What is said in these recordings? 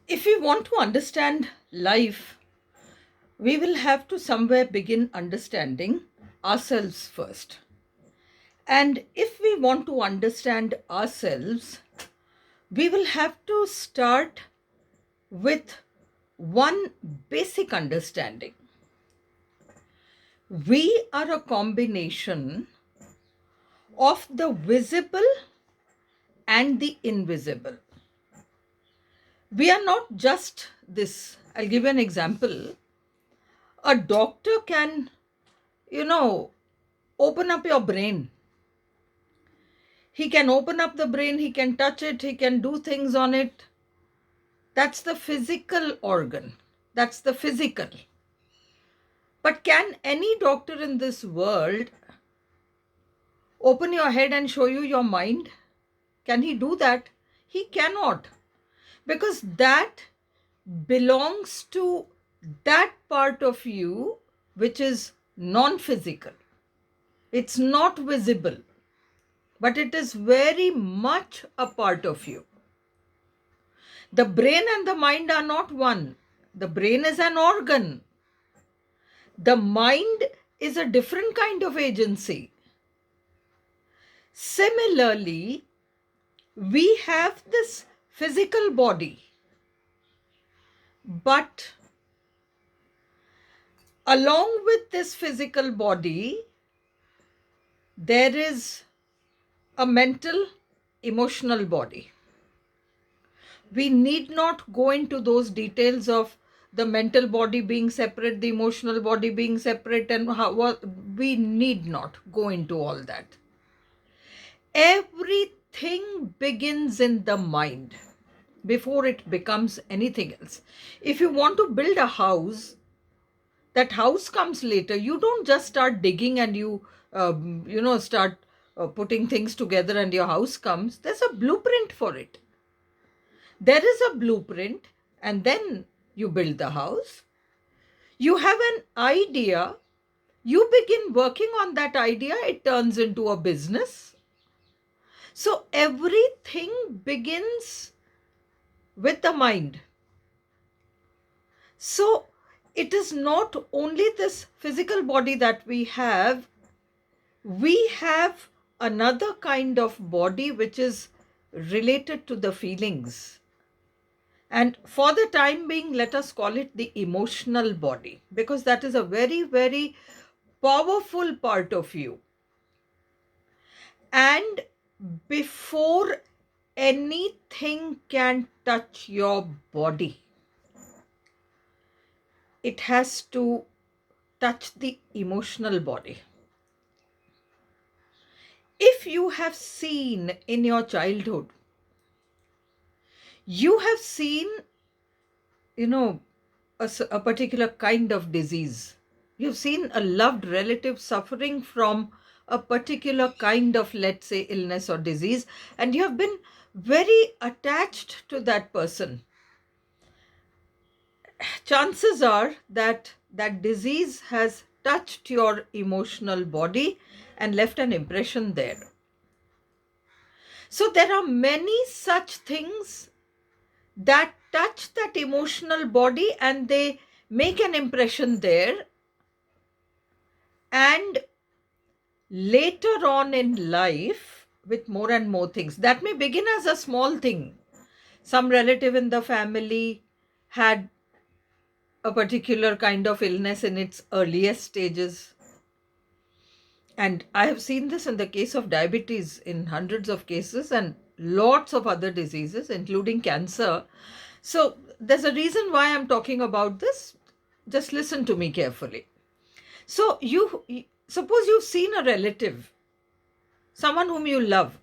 If we want to understand life, we will have to somewhere begin understanding ourselves first. And if we want to understand ourselves, we will have to start with one basic understanding. We are a combination of the visible and the invisible. We are not just this. I'll give you an example. A doctor can, you know, open up your brain. He can open up the brain, he can touch it, he can do things on it. That's the physical organ. That's the physical. But can any doctor in this world open your head and show you your mind? Can he do that? He cannot. Because that belongs to that part of you which is non physical. It's not visible, but it is very much a part of you. The brain and the mind are not one. The brain is an organ. The mind is a different kind of agency. Similarly, we have this physical body, but along with this physical body, there is a mental, emotional body. We need not go into those details of the mental body being separate, the emotional body being separate, and we need not go into all that. Everything begins in the mind before it becomes anything else. If you want to build a house, that house comes later. You don't just start digging and start putting things together and your house comes. There's a blueprint for it. There is a blueprint, and then you build the house. You have an idea. You begin working on that idea. It turns into a business. So everything begins with the mind. So it is not only this physical body that we have another kind of body which is related to the feelings. And for the time being, let us call it the emotional body, because that is a very, very powerful part of you. And before anything can touch your body, it has to touch the emotional body. If you have seen in your childhood, you have seen, a particular kind of disease. You've seen a loved relative suffering from a particular kind of, let's say, illness or disease, and you have been very attached to that person. Chances are that that disease has touched your emotional body and left an impression there. So there are many such things that touch that emotional body and they make an impression there. And later on in life, with more and more things, that may begin as a small thing. Some relative in the family had a particular kind of illness in its earliest stages. And I have seen this in the case of diabetes in hundreds of cases and lots of other diseases, including cancer. So there's a reason why I'm talking about this. Just listen to me carefully. So suppose you've seen a relative, someone whom you love,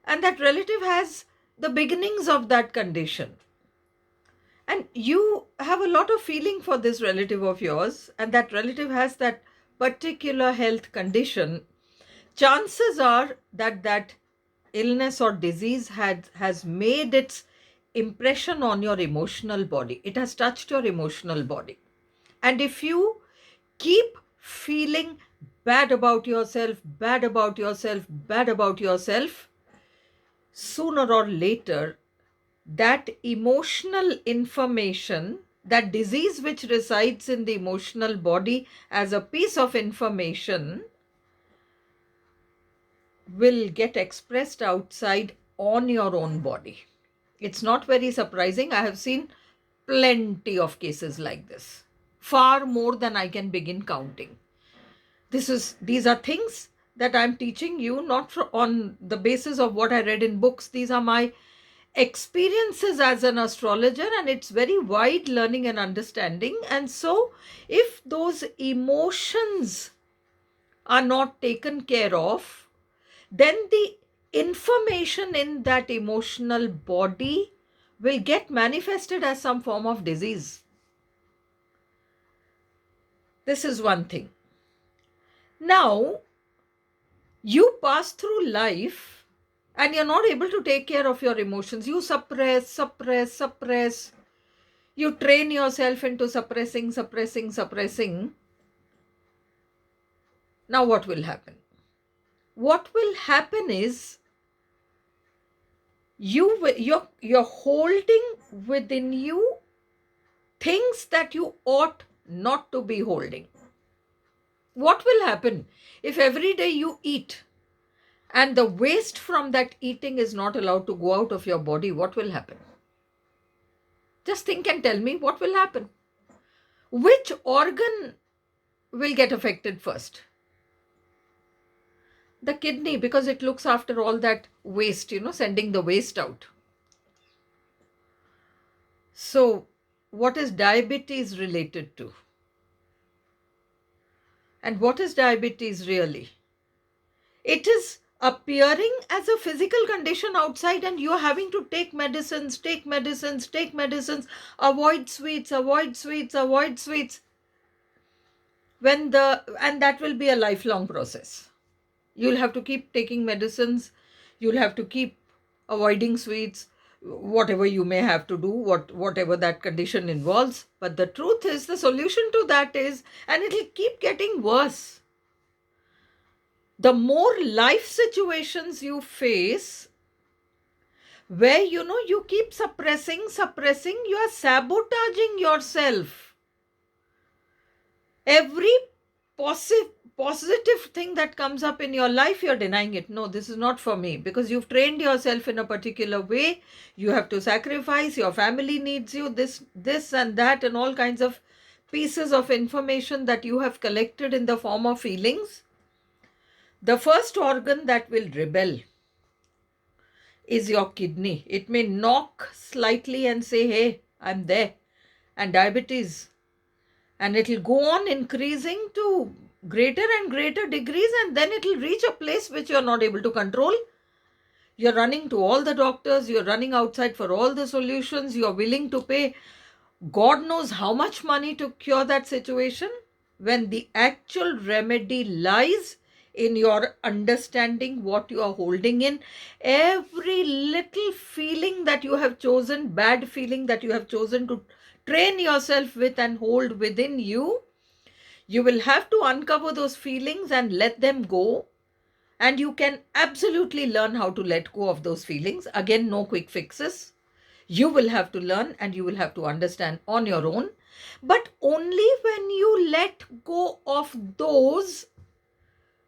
and that relative has the beginnings of that condition. And you have a lot of feeling for this relative of yours, and that relative has that particular health condition. Chances are that that illness or disease has made its impression on your emotional body. It has touched your emotional body. And if you keep feeling bad about yourself, bad about yourself, bad about yourself, sooner or later, that emotional information, that disease which resides in the emotional body as a piece of information, will get expressed outside on your own body. It's not very surprising. I have seen plenty of cases like this, far more than I can begin counting. These are things that I'm teaching you, not on the basis of what I read in books. These are my experiences as an astrologer, and it's very wide learning and understanding. And so if those emotions are not taken care of, then the information in that emotional body will get manifested as some form of disease. This is one thing. Now, you pass through life and you're not able to take care of your emotions. You suppress. You train yourself into suppressing. Now, what will happen? What will happen is you're holding within you things that you ought not to be holding. What will happen if every day you eat and the waste from that eating is not allowed to go out of your body? What will happen? Just think and tell me what will happen. Which organ will get affected first? The kidney, because it looks after all that waste, sending the waste out. So, what is diabetes related to? And what is diabetes really? It is appearing as a physical condition outside, and you're having to take medicines, avoid sweets. And that will be a lifelong process. You'll have to keep taking medicines. You'll have to keep avoiding sweets, whatever you may have to do, whatever that condition involves. But the truth is, the solution to that is, and it'll keep getting worse. The more life situations you face where you keep suppressing, you are sabotaging yourself. Every positive thing that comes up in your life, you're denying it. No, this is not for me, because you've trained yourself in a particular way. You have to sacrifice, your family needs you, this and that, and all kinds of pieces of information that you have collected in the form of feelings. The first organ that will rebel is your kidney. It may knock slightly and say, hey, I'm there. And diabetes. And it'll go on increasing to greater and greater degrees, and then it'll reach a place which you're not able to control. You're running to all the doctors, you're running outside for all the solutions, you're willing to pay God knows how much money to cure that situation, when the actual remedy lies in your understanding what you are holding in. Every little feeling that you have chosen, bad feeling that you have chosen to train yourself with and hold within you, you will have to uncover those feelings and let them go. And you can absolutely learn how to let go of those feelings. Again, no quick fixes. You will have to learn and you will have to understand on your own. But only when you let go of those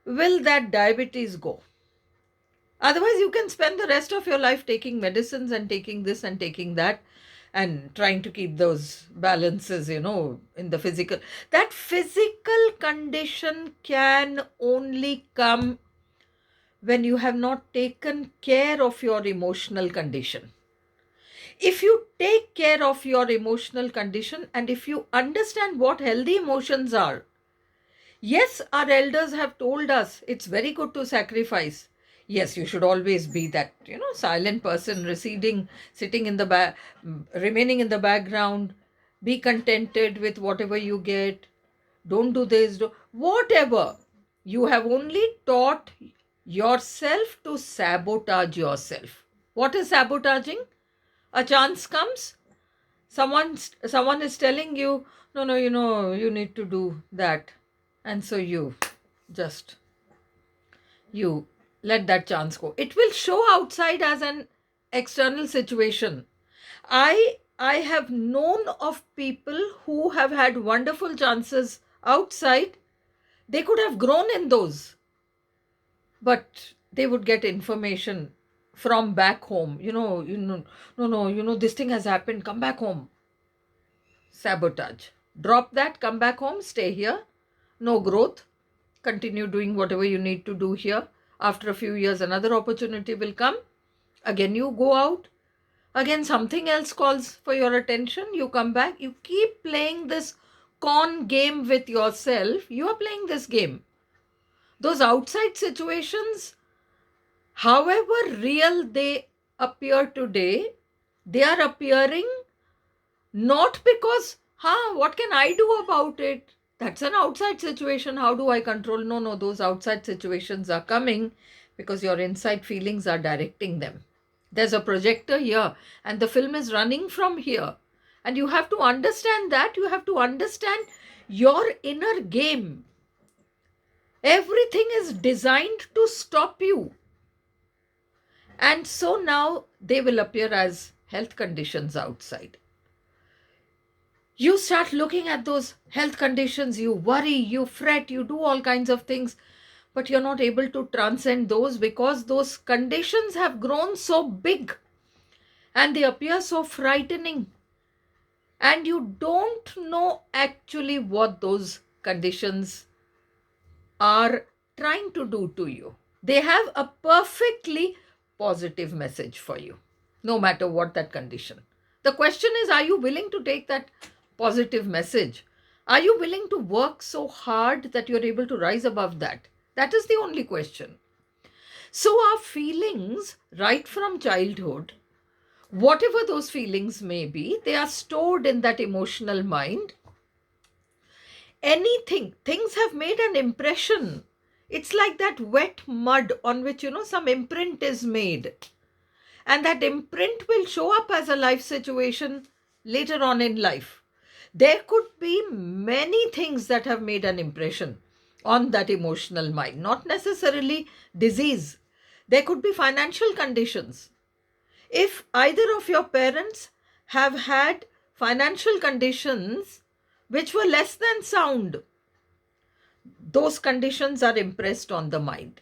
will that diabetes go. Otherwise, you can spend the rest of your life taking medicines and taking this and taking that and trying to keep those balances, in the physical. That physical condition can only come when you have not taken care of your emotional condition. If you take care of your emotional condition, and if you understand what healthy emotions are, yes, our elders have told us it's very good to sacrifice. Yes, you should always be that, silent person, receding, sitting in the back, remaining in the background, be contented with whatever you get, don't do this, whatever. You have only taught yourself to sabotage yourself. What is sabotaging? A chance comes, someone is telling you, no, you need to do that, and so you let that chance go. It will show outside as an external situation, I have known of people who have had wonderful chances outside. They could have grown in those, but they would get information from back home. No, this thing has happened. Come back home. Sabotage. Drop that, come back home, stay here. No growth. Continue doing whatever you need to do here. After a few years, another opportunity will come. Again, you go out. Again, something else calls for your attention. You come back. You keep playing this con game with yourself. You are playing this game. Those outside situations, however real they appear today, they are appearing not because, what can I do about it? That's an outside situation. How do I control? No, those outside situations are coming because your inside feelings are directing them. There's a projector here and the film is running from here. And you have to understand that. You have to understand your inner game. Everything is designed to stop you. And so now they will appear as health conditions outside. You start looking at those health conditions, you worry, you fret, you do all kinds of things, but you're not able to transcend those because those conditions have grown so big and they appear so frightening. And you don't know actually what those conditions are trying to do to you. They have a perfectly positive message for you, no matter what that condition. The question is, are you willing to take that positive message? Are you willing to work so hard that you're able to rise above that? That is the only question. So our feelings, right from childhood, whatever those feelings may be, they are stored in that emotional mind. Things have made an impression. It's like that wet mud on which, some imprint is made. And that imprint will show up as a life situation later on in life. There could be many things that have made an impression on that emotional mind, not necessarily disease. There could be financial conditions. If either of your parents have had financial conditions which were less than sound, those conditions are impressed on the mind.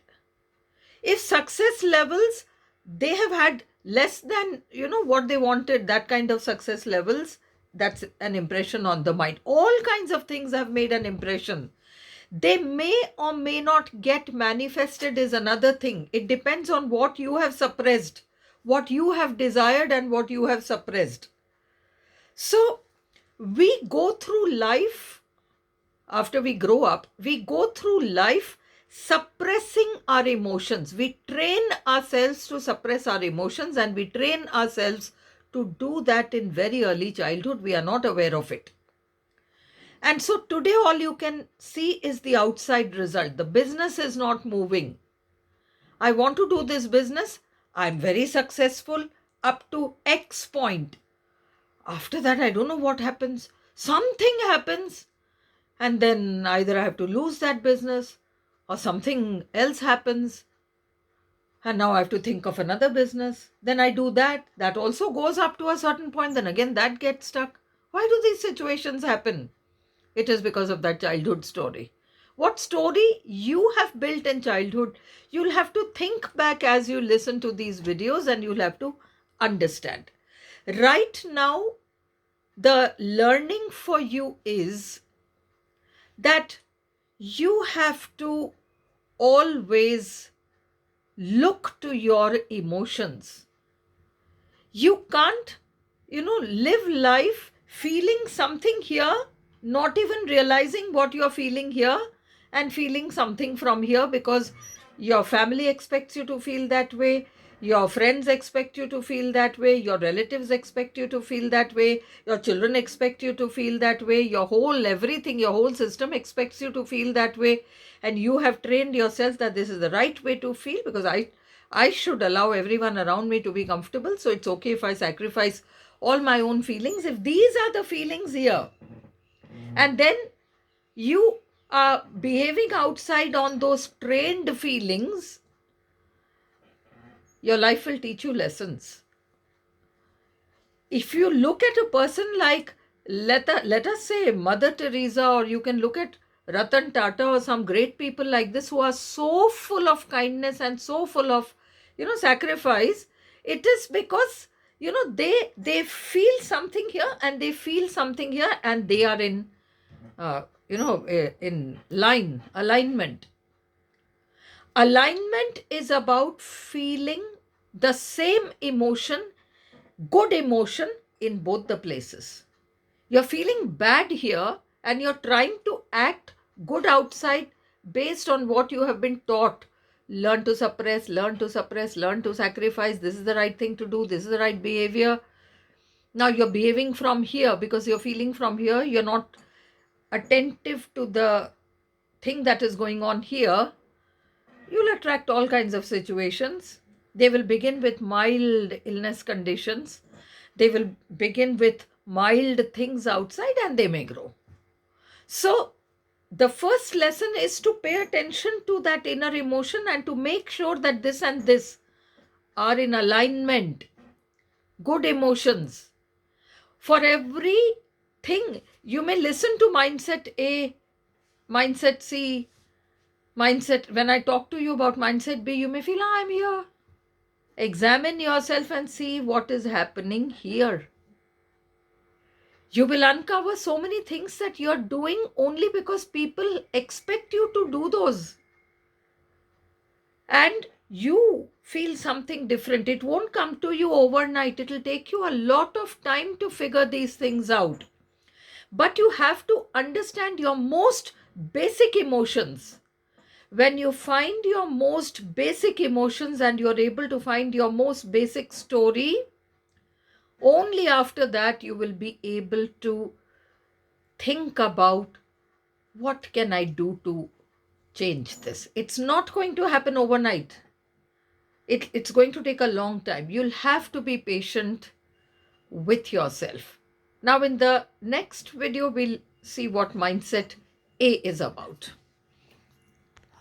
If success levels, they have had less than, what they wanted, that kind of success levels, that's an impression on the mind. All kinds of things have made an impression. They may or may not get manifested is another thing. It depends on what you have suppressed, what you have desired and what you have suppressed. So we go through life, after we grow up, we go through life suppressing our emotions. We train ourselves to suppress our emotions and we train ourselves to do that in very early childhood. We are not aware of it. And so today all you can see is the outside result. The business is not moving. I want to do this business. I'm very successful up to X point. After that, I don't know what happens. Something happens. And then either I have to lose that business or something else happens. And now I have to think of another business. Then I do that. That also goes up to a certain point. Then again, that gets stuck. Why do these situations happen? It is because of that childhood story. What story you have built in childhood, you'll have to think back as you listen to these videos and you'll have to understand. Right now, the learning for you is that you have to always look to your emotions. You can't, live life feeling something here, not even realizing what you're feeling here and feeling something from here because your family expects you to feel that way. Your friends expect you to feel that way. Your relatives expect you to feel that way. Your children expect you to feel that way. Your whole system expects you to feel that way. And you have trained yourself that this is the right way to feel because I should allow everyone around me to be comfortable. So it's okay if I sacrifice all my own feelings. If these are the feelings here, and then you are behaving outside on those trained feelings, your life will teach you lessons. If you look at a person like, let us say Mother Teresa, or you can look at Ratan Tata or some great people like this who are so full of kindness and so full of, sacrifice, it is because, they feel something here and they feel something here, and they are in, in alignment. Alignment is about feeling the same emotion, good emotion, in both the places. You're feeling bad here and you're trying to act good outside based on what you have been taught. Learn to suppress, learn to suppress, learn to sacrifice. This is the right thing to do. This is the right behavior. Now you're behaving from here because you're feeling from here. You're not attentive to the thing that is going on here. You'll attract all kinds of situations. They will begin with mild illness conditions. They will begin with mild things outside, and they may grow. So, the first lesson is to pay attention to that inner emotion and to make sure that this and this are in alignment. Good emotions. For everything, you may listen to mindset A, mindset C, mindset. When I talk to you about mindset B, you may feel, I'm here. Examine yourself and see what is happening here. You will uncover so many things that you're doing only because people expect you to do those. And you feel something different. It won't come to you overnight. It'll take you a lot of time to figure these things out. But you have to understand your most basic emotions. When you find your most basic emotions and you're able to find your most basic story, only after that you will be able to think about, what can I do to change this? It's not going to happen overnight. It's going to take a long time. You'll have to be patient with yourself. Now, in the next video, we'll see what mindset A is about.